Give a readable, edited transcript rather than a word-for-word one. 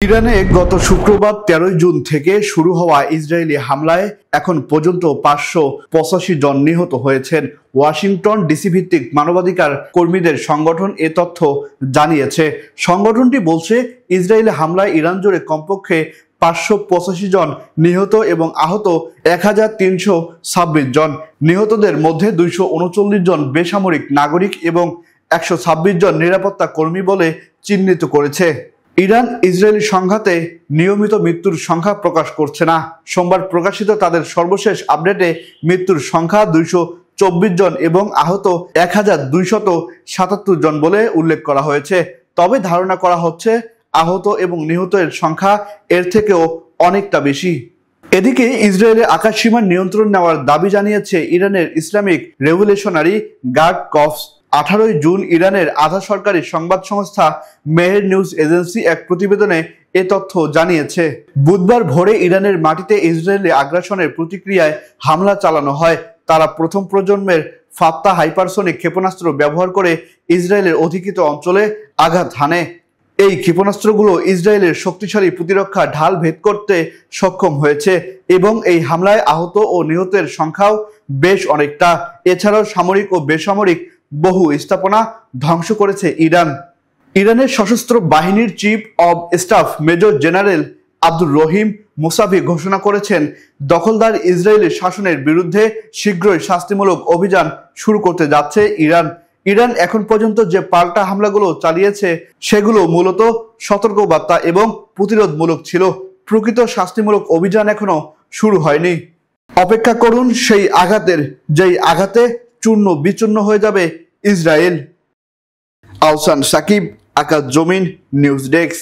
ইরানে গত শুক্রবার ১৩ জুন থেকে শুরু হওয়া ইসরায়েলি হামলায় এখন পর্যন্ত ৫৮৫ জন নিহত হয়েছেন। ওয়াশিংটন ডিসি ভিত্তিক মানবাধিকার কর্মীদের সংগঠন এ তথ্য জানিয়েছে। সংগঠনটি বলছে, ইসরায়েলি হামলায় ইরান জুড়ে কমপক্ষে ৫৮৫ জন নিহত এবং আহত ১৩২৬ জন। নিহতদের মধ্যে ২৩৯ জন বেসামরিক নাগরিক এবং ১২৬ জন নিরাপত্তা কর্মী বলে চিহ্নিত করেছে। ইরান ইসরায়েলি সংঘাতে নিয়মিত মৃত্যুর সংখ্যা প্রকাশ করছে না। সোমবার প্রকাশিত তাদের সর্বশেষ আপডেটে মৃত্যুর সংখ্যা ২২৪ জন এবং আহত ১২৭৭ জন বলে উল্লেখ করা হয়েছে। তবে ধারণা করা হচ্ছে আহত এবং নিহতের সংখ্যা এর থেকেও অনেকটা বেশি। এদিকে ইসরায়েলের আকাশসীমার নিয়ন্ত্রণ নেওয়ার দাবি জানিয়েছে ইরানের Islamic Revolutionary Guard Corps. ১৮ June ইরানের আধা সরকারি সংবাদ সংস্থা মেহের নিউজ এজেন্সি এক প্রতিবেদনে এ তথ্য জানিয়েছে। বুধবার ভোরে ইরানের মাটিতে ইসরায়েলি আগ্রাসনের প্রতিক্রিয়ায় হামলা চালানো হয়। তারা প্রথম প্রজন্মের ফাত্তা হাইপারসনিক ক্ষেপণাস্ত্র ব্যবহার করে ইসরায়েলের অধিকৃত অঞ্চলে আঘাত হানে। এই ক্ষেপণাস্ত্রগুলো ইসরায়েলের শক্তিশালী প্রতিরক্ষা ঢাল ভেদ করতে সক্ষম হয়েছে এবং এই হামলায় আহত ও নিহতের সংখ্যাও বেশ অনেকটা। এছাড়াও সামরিক ও বেসামরিক বহু স্থাপনা ধ্বংস করেছে ইরান। ইরানের সশস্ত্র বাহিনীর chief of staff major general Abdur Rahim Musavi ঘোষণা করেছেন, দখলদার ইসরায়েলি শাসনের বিরুদ্ধে শীঘ্রই শাস্তিমূলক অভিযান শুরু করতে যাচ্ছে ইরান। ইরান এখন পর্যন্ত যে পাল্টা হামলাগুলো চালিয়েছে সেগুলো মূলত সতর্কবার্তা এবং প্রতিরোধমূলক ছিল। প্রকৃত শাস্তিমূলক অভিযান এখনো শুরু হয়নি। অপেক্ষা করুন সেই আঘাতের, যেই আঘাতে চূর্ণ বিচূর্ণ হয়ে যাবে ইসরায়েল। আহসান সাকিব, আকাশ জমিন, নিউজ ডেস্ক।